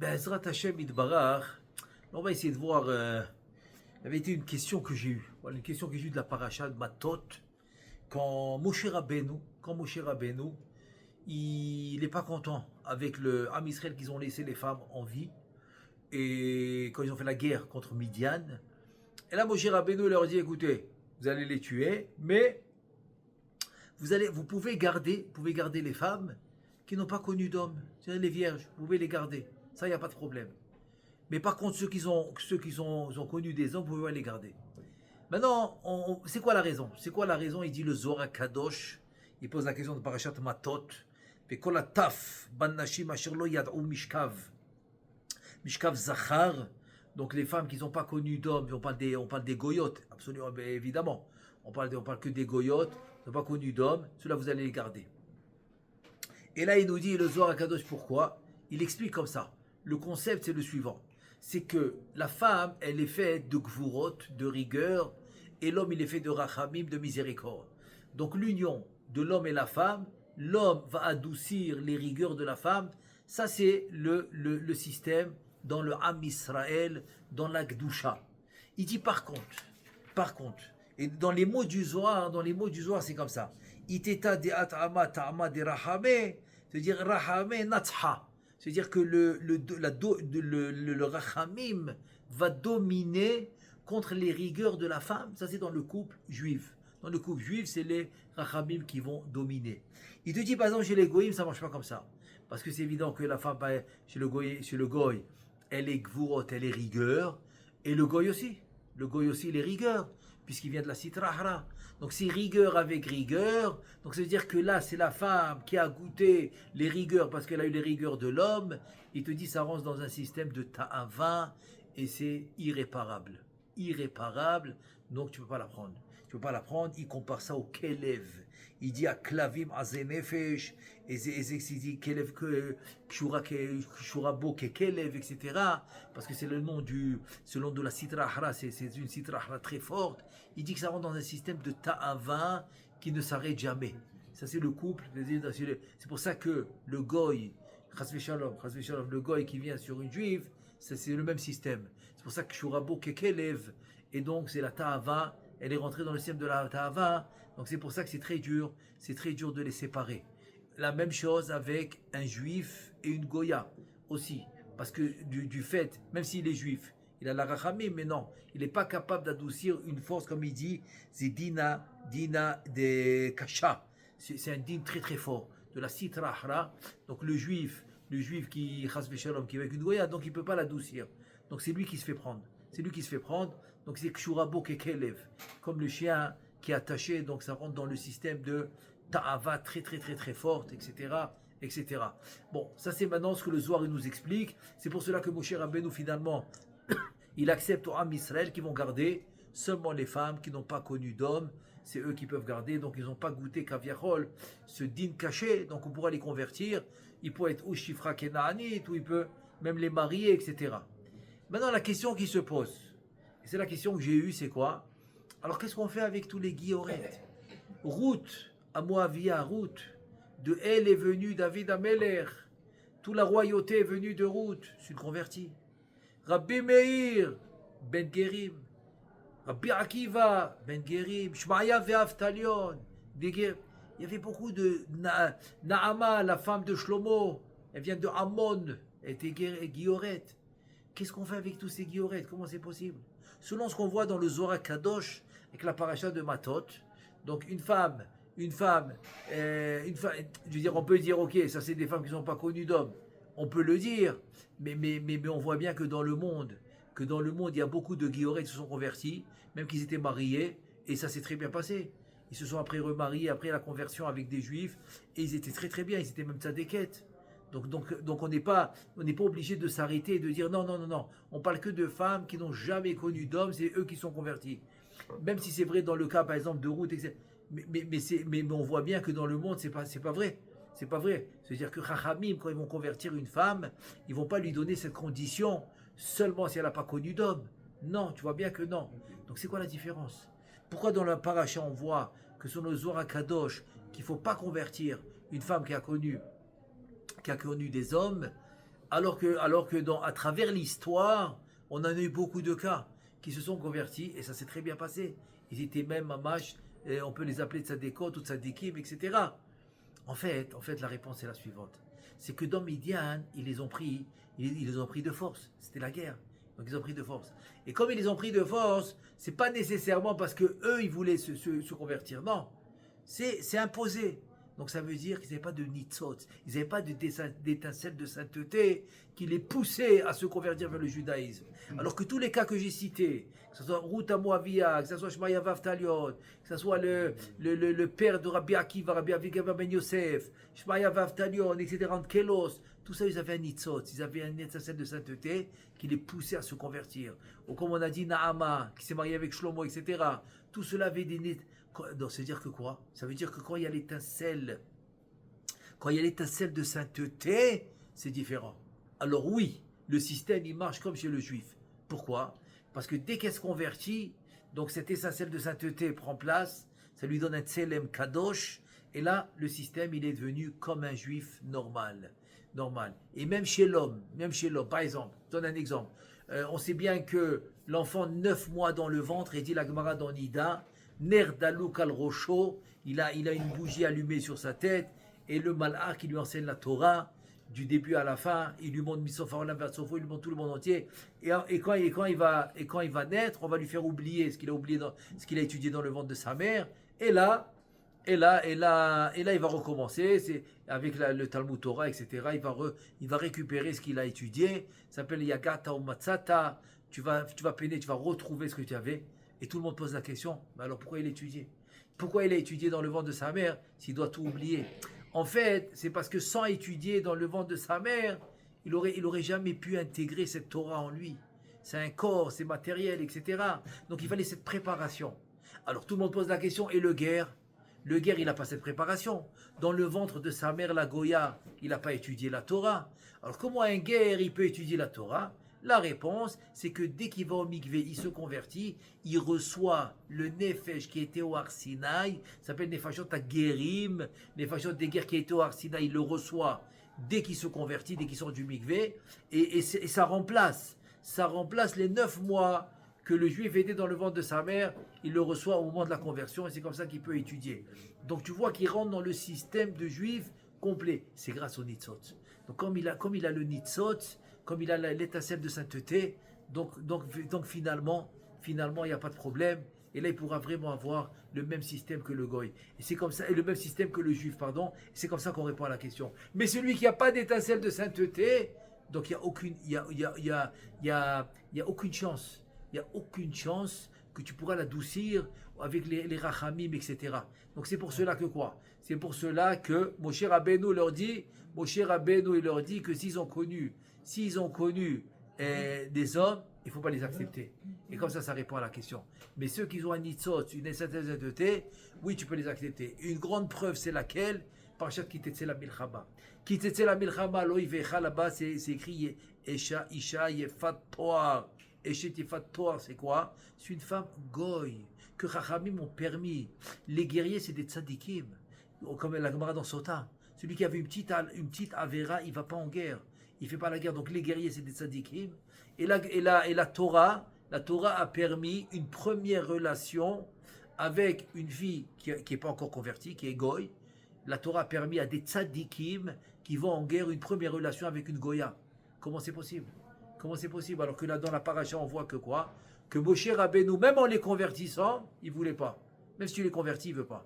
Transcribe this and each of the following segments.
Bezrat Hashem Idbarach, on va essayer de voir. Il y avait été une question que j'ai eue. Voilà, une question que j'ai eue de la paracha de Matot. Quand Moshe Rabbeinu, il n'est pas content avec le Ham Israël qu'ils ont laissé les femmes en vie. Et quand ils ont fait la guerre contre Midian. Et là, Moshe Rabbeinu leur dit écoutez, vous allez les tuer, mais vous pouvez garder les femmes qui n'ont pas connu d'homme. C'est-à-dire les vierges, vous pouvez les garder. Ça, il n'y a pas de problème. Mais par contre, ceux qui ont connu des hommes, vous pouvez les garder. Maintenant, c'est quoi la raison? Il dit le Zohar Kadosh. Il pose la question de Parashat Matot. Mishkav Zachar. Donc les femmes qui n'ont pas connu d'hommes, on parle des goyotes, absolument, évidemment. On parle que des goyotes, qui n'ont pas connu d'hommes, ceux-là vous allez les garder. Et là il nous dit le Zohar Kadosh pourquoi? Il explique comme ça. Le concept c'est le suivant. C'est que la femme, elle est faite de gvurot, de rigueur, et l'homme, il est fait de rachamim, de miséricorde. Donc l'union de l'homme et la femme, l'homme va adoucir les rigueurs de la femme. Ça, c'est le système dans le Ham Israël, dans la Gdusha. Il dit par contre, et dans les mots du Zohar, c'est comme ça. Iteta de at'ama ta'ama de rachame, c'est-à-dire rachame natha. C'est-à-dire que le rachamim va dominer contre les rigueurs de la femme. Ça, c'est dans le couple juif. Dans le couple juif, c'est les rachamim qui vont dominer. Il te dit, par exemple, chez les goïms, ça ne marche pas comme ça. Parce que c'est évident que la femme, chez le goï, elle est gvurot, elle est rigueur. Et le goï aussi. Le goï aussi, il est rigueur. Puisqu'il vient de la sitrahra. Donc c'est rigueur avec rigueur. Donc ça veut dire que là, c'est la femme qui a goûté les rigueurs parce qu'elle a eu les rigueurs de l'homme. Il te dit ça rentre dans un système de ta'ava et c'est irréparable. Irréparable, donc tu ne peux pas la prendre. Tu ne peux pas la prendre. Il compare ça au kelev. Il dit à klavim azenefesh, et il dit kelev kshurabo ke kelev, etc. Parce que c'est le nom de la sitrahra, c'est une sitrahra très forte. Il dit que ça rentre dans un système de ta'ava qui ne s'arrête jamais. Ça c'est le couple. C'est pour ça que le goy, chas v'shalom, le goy qui vient sur une juive, c'est le même système. C'est pour ça que kshurabo ke kelev, et donc c'est la ta'ava. Elle est rentrée dans le système de la ta'ava, donc c'est pour ça que c'est très dur de les séparer. La même chose avec un juif et une goya aussi, parce que du fait, même s'il est juif, il a la rachamim, mais non, il n'est pas capable d'adoucir une force comme il dit, c'est dina de kasha, c'est un din très très fort, de la sitrahra, donc le juif qui chas v'shalom, qui est avec une goya, donc il ne peut pas l'adoucir, donc c'est lui qui se fait prendre. Donc c'est kshurabo kekelev, comme le chien qui est attaché, donc ça rentre dans le système de ta'ava très très très très forte, etc. etc. Bon, ça c'est maintenant ce que le Zohar nous explique. C'est pour cela que Moshe Rabbeinu finalement, il accepte au Ham Israël qui vont garder seulement les femmes qui n'ont pas connu d'homme. C'est eux qui peuvent garder, donc ils n'ont pas goûté kaviachol, ce din caché, donc on pourra les convertir. Il peut être ou shifra kenaanit, ou il peut même les marier, etc. Maintenant la question qui se pose, et c'est la question que j'ai eue, c'est quoi? Alors qu'est-ce qu'on fait avec tous les guillorettes? Ruth, à Moavia, Ruth, de elle est venu David Ameler, toute la royauté est venue de Ruth, c'est une convertie. Rabbi Meir, Ben Gerim, Rabbi Akiva, Ben Gerim, Shmaya Ve'Aftalion, il y avait beaucoup de Naama, la femme de Shlomo, elle vient de Ammon, elle était guillorette. Qu'est-ce qu'on fait avec tous ces guillorettes? Comment c'est possible? Selon ce qu'on voit dans le Zohar Kadosh, avec la paracha de Matot, donc une femme, je veux dire, on peut dire, ok, ça c'est des femmes qui n'ont pas connu d'hommes, on peut le dire, mais on voit bien que dans le monde, il y a beaucoup de guillorettes qui se sont convertis, même qu'ils étaient mariés, et ça s'est très bien passé. Ils se sont après remariés, après la conversion avec des juifs, et ils étaient très très bien, ils étaient même tzadékettes. Donc on n'est pas obligé de s'arrêter et de dire non, on parle que de femmes qui n'ont jamais connu d'hommes, c'est eux qui sont convertis. Même si c'est vrai dans le cas par exemple de Ruth, etc. Mais on voit bien que dans le monde c'est pas vrai. C'est pas vrai. C'est-à-dire que Chachamim, quand ils vont convertir une femme, ils vont pas lui donner cette condition seulement si elle n'a pas connu d'homme. Non, tu vois bien que non. Donc c'est quoi la différence? Pourquoi dans la paracha on voit que sur le Zohar Kadosh qu'il ne faut pas convertir une femme qui a connu des hommes, Alors que à travers l'histoire, on en a eu beaucoup de cas qui se sont convertis et ça s'est très bien passé. Ils étaient même mamash, et on peut les appeler tzadékot ou tzadikim, etc. En fait, la réponse est la suivante. C'est que dans Midian, ils les ont pris de force. C'était la guerre. Donc ils ont pris de force. Et comme ils les ont pris de force, c'est pas nécessairement parce que eux ils voulaient se convertir. Non, c'est imposé. Donc ça veut dire qu'ils n'avaient pas de nitzot, ils n'avaient pas d'étincelle de sainteté qui les poussait à se convertir vers le judaïsme. Alors que tous les cas que j'ai cités, que ce soit Ruth Moavia, que ce soit Shmaya Vaftalion, que ce soit le père de Rabbi Akiva, Rabbi Avigav Ben Yosef, Shmaya Vaftalion, etc., Kelos, tout ça, ils avaient un nitzot, ils avaient un étincelle de sainteté qui les poussait à se convertir. Ou comme on a dit, Naama, qui s'est marié avec Shlomo, etc., tout cela avait des nitzot. Donc, ça veut dire que quoi? Ça veut dire que quand il y a l'étincelle de sainteté, c'est différent. Alors oui, le système, il marche comme chez le juif. Pourquoi? Parce que dès qu'elle se convertit, donc cette étincelle de sainteté prend place, ça lui donne un tselem kadosh, et là, le système, il est devenu comme un juif normal. Et même chez l'homme, par exemple, je donne un exemple. On sait bien que l'enfant 9 mois dans le ventre, et dit la Gemara dans Nida, Ner Dalouk al Rocho, il a une bougie allumée sur sa tête, et le malach qui lui enseigne la Torah, du début à la fin, il lui montre Misofa Olam vers Sofo, il lui montre tout le monde entier. Et quand il va naître, on va lui faire oublier ce qu'il a étudié dans le ventre de sa mère, et là, il va recommencer, c'est avec le Talmud Torah, etc. Il va récupérer ce qu'il a étudié. Ça s'appelle Yagata ou Matsata. Tu vas peiner, tu vas retrouver ce que tu avais. Et tout le monde pose la question, mais alors pourquoi il étudiait? Pourquoi il a étudié dans le ventre de sa mère s'il doit tout oublier? En fait, c'est parce que sans étudier dans le ventre de sa mère, il aurait jamais pu intégrer cette Torah en lui. C'est un corps, c'est matériel, etc. Donc il fallait cette préparation. Alors tout le monde pose la question, et le guerre, il n'a pas cette préparation. Dans le ventre de sa mère, la Goya, il n'a pas étudié la Torah. Alors comment un guerre, il peut étudier la Torah? La réponse, c'est que dès qu'il va au mikvé, il se convertit, il reçoit le nefesh qui était au Har Sinaï, ça s'appelle nefashot ha-gerim, nefashot des guerres qui étaient au Har Sinaï, il le reçoit dès qu'il se convertit, dès qu'il sort du mikvé, et ça remplace les 9 mois que le juif était dans le ventre de sa mère, il le reçoit au moment de la conversion, et c'est comme ça qu'il peut étudier. Donc tu vois qu'il rentre dans le système de juif complet, c'est grâce au nitzot. Donc comme il a le nitzot, comme il a l'étincelle de sainteté, donc finalement, il n'y a pas de problème. Et là, il pourra vraiment avoir le même système que le goy. Et c'est comme ça, et le même système que le juif, pardon. C'est comme ça qu'on répond à la question. Mais celui qui n'a pas d'étincelle de sainteté, donc il n'y a aucune chance. Il n'y a aucune chance que tu pourras l'adoucir avec les rachamim, etc. Donc c'est pour cela que quoi? C'est pour cela que Moshe Rabbeinu leur dit que s'ils ont connu des hommes, il ne faut pas les accepter. Et comme ça répond à la question. Mais ceux qui ont un nitzot, une sainteté, oui, tu peux les accepter. Une grande preuve, c'est laquelle? Parashat Kitetse la Milchama. Kitetse la Milchama, lo'ivecha, là-bas, c'est écrit Isha Yefat Toar. Eshet Yefat Toar, c'est quoi? C'est une femme goy, que Chachamim ont permis. Les guerriers, c'est des tzadikim. Comme la Gemara dans Sota. Celui qui avait une petite Avera, il ne va pas en guerre. Il ne fait pas la guerre. Donc les guerriers, c'est des tzadikim. Et la Torah a permis une première relation avec une fille qui n'est pas encore convertie, qui est goy. La Torah a permis à des tzadikim qui vont en guerre une première relation avec une goya. Comment c'est possible? Alors que là, dans la paracha, on voit que quoi? Que Moshe Rabbeinu, même en les convertissant, il ne voulait pas. Même si tu les convertis, il ne veut pas.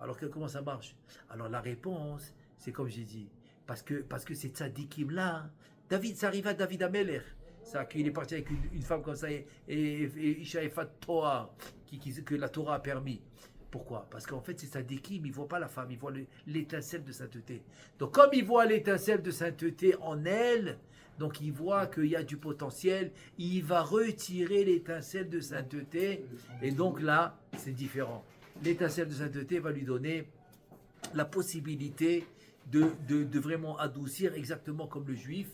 Alors comment ça marche? Alors la réponse, c'est comme j'ai dit, parce que ces tzadikim-là, ça arrive à David Ameler, ça, qu'il est parti avec une femme comme ça, et Isha Efat Torah, que la Torah a permis. Pourquoi? Parce qu'en fait, ces tzadikim, ils ne voient pas la femme, ils voient l'étincelle de sainteté. Donc comme ils voient l'étincelle de sainteté en elle, donc il voit qu'il y a du potentiel, il va retirer l'étincelle de sainteté, et donc là, c'est différent. L'étincelle de sainteté va lui donner la possibilité de vraiment adoucir exactement comme le juif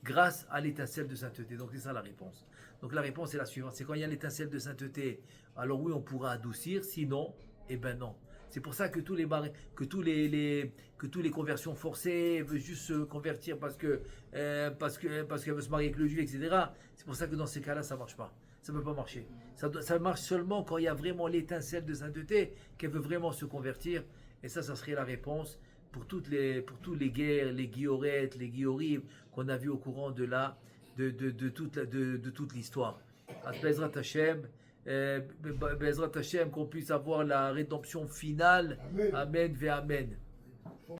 grâce à l'étincelle de sainteté. Donc c'est ça la réponse. Donc la réponse est la suivante, c'est quand il y a l'étincelle de sainteté, alors oui on pourra adoucir, sinon, eh ben non. C'est pour ça que tous les conversions forcées veulent juste se convertir parce qu'elle veut se marier avec le juif, etc. C'est pour ça que dans ces cas-là, ça marche pas. Ça ne peut pas marcher. Ça marche seulement quand il y a vraiment l'étincelle de sainteté, qu'elle veut vraiment se convertir. Et ça serait la réponse pour toutes les guerres, les guillorettes, les guillorives qu'on a vu au courant de toute l'histoire. Bezrat Hashem, Bezrat Hashem, qu'on puisse avoir la rédemption finale. Amen, ve amen.